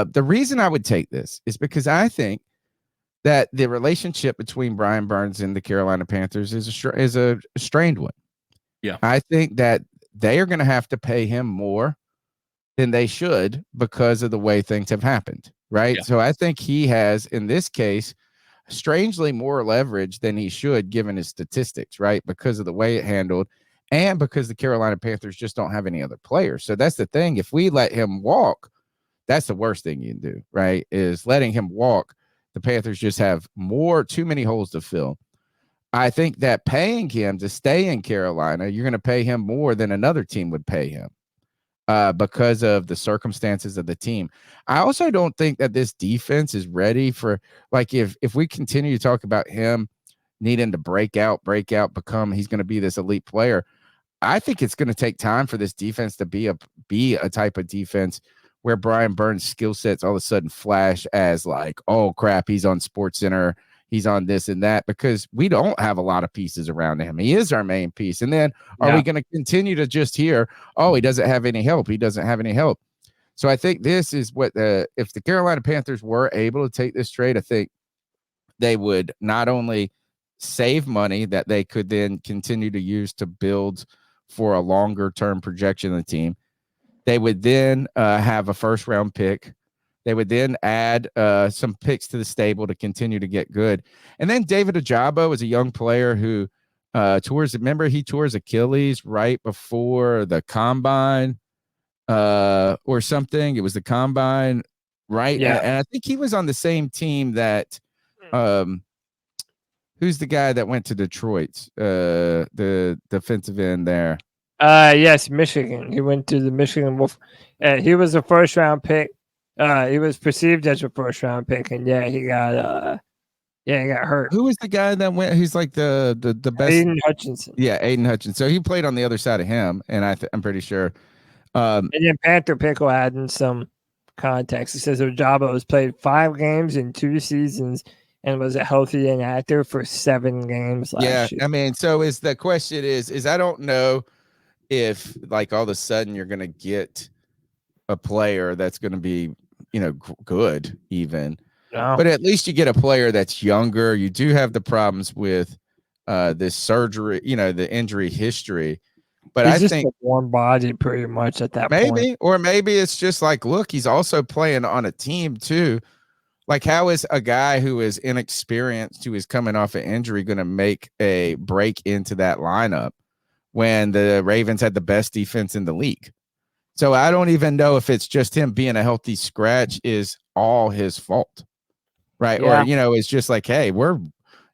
The reason I would take this is because I think that the relationship between Brian Burns and the Carolina Panthers is a strained one. Yeah. I think that they are going to have to pay him more than they should because of the way things have happened, right? Yeah. So I think he has, in this case, strangely more leverage than he should given his statistics, right? Because of the way it handled and because the Carolina Panthers just don't have any other players. So that's the thing. If we let him walk, that's the worst thing you can do, right? Is letting him walk. The Panthers just have too many holes to fill. I think that paying him to stay in Carolina, you're going to pay him more than another team would pay him because of the circumstances of the team. I also don't think that this defense is ready for, like, if we continue to talk about him needing to break out, he's going to be this elite player. I think it's going to take time for this defense to be a type of defense where Brian Burns' skill sets all of a sudden flash as like, oh crap, he's on SportsCenter, he's on this and that, because we don't have a lot of pieces around him. He is our main piece. And then are we going to continue to just hear, oh, he doesn't have any help. So I think this is what if the Carolina Panthers were able to take this trade, I think they would not only save money that they could then continue to use to build for a longer term projection of the team. They would then have a first round pick. They would then add some picks to the stable to continue to get good. And then David Ojabo is a young player who he tore his Achilles right before the combine or something. It was the combine, right? Yeah. And I think he was on the same team that who's the guy that went to Detroit? The defensive end there. Yes, Michigan. He went to the Michigan Wolf. He was a first round pick. He was perceived as a first round pick, and he got hurt. Who was the guy that went? He's like the best. Aiden Hutchinson. Yeah, Aiden Hutchinson. So he played on the other side of him, and I'm pretty sure. And then Panther Pickle adding some context. It says Ojabo has played 5 games in 2 seasons and was a healthy and active for 7 games last year. I mean, so the question is I don't know if like all of a sudden you're going to get a player that's going to be, good even, but at least you get a player that's younger. You do have the problems with this surgery, the injury history, but he's I just think a warm body pretty much at that point. Or maybe it's just like, look, he's also playing on a team too. Like, how is a guy who is inexperienced, who is coming off an injury, going to make a break into that lineup when the Ravens had the best defense in the league? So I don't even know if it's just him being a healthy scratch is all his fault, right? Yeah. Or, it's just like, hey, we're,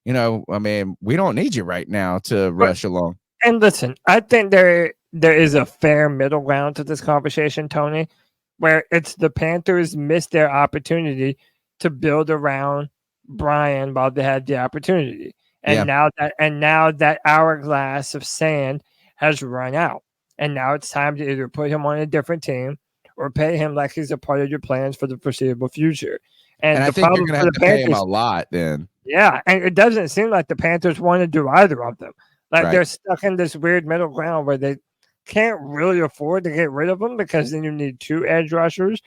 we don't need you right now to rush along. And listen, I think there is a fair middle ground to this conversation, Tony, where it's the Panthers missed their opportunity to build around Brian while they had the opportunity. And now that hourglass of sand has run out. And now it's time to either put him on a different team or pay him like he's a part of your plans for the foreseeable future. And I think you're going to have to pay him a lot then. Yeah, and it doesn't seem like the Panthers want to do either of them. Like they're stuck in this weird middle ground where they can't really afford to get rid of him because then you need 2 edge rushers.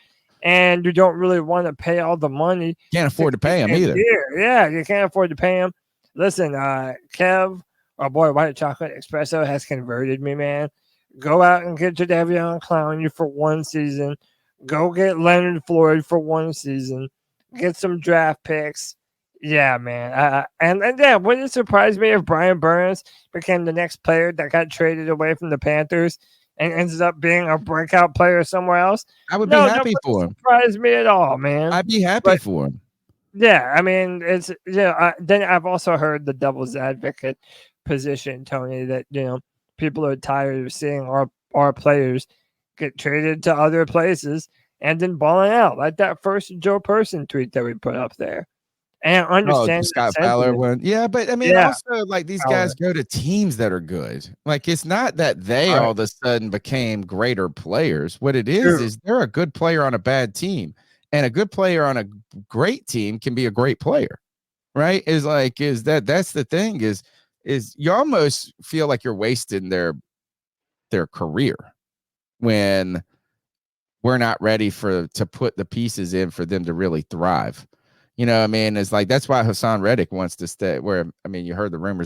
And you don't really want to pay all the money. Can't afford to pay him either. Yeah, you can't afford to pay him. Listen, Kev, our boy White Chocolate Espresso has converted me, man. Go out and get Jadeveon Clowney for 1 season. Go get Leonard Floyd for 1 season. Get some draft picks. Yeah, man. Wouldn't it surprise me if Brian Burns became the next player that got traded away from the Panthers and ends up being a breakout player somewhere else? I would be happy for him. Surprise me at all, man. I'd be happy for him. Yeah, I mean, it's then I've also heard the devil's advocate position, Tony, that people are tired of seeing our players get traded to other places and then balling out, like that first Joe Person tweet that we put up there. And understand the Scott Fowler one. Yeah, but I mean, also like these guys go to teams that are good. Like, it's not that they all of a sudden became greater players. What it is they're a good player on a bad team, and a good player on a great team can be a great player, right? That's the thing is you almost feel like you're wasting their career when we're not ready to put the pieces in for them to really thrive. You know what I mean? It's like, that's why Hassan Reddick wants to stay, where, I mean, you heard the rumors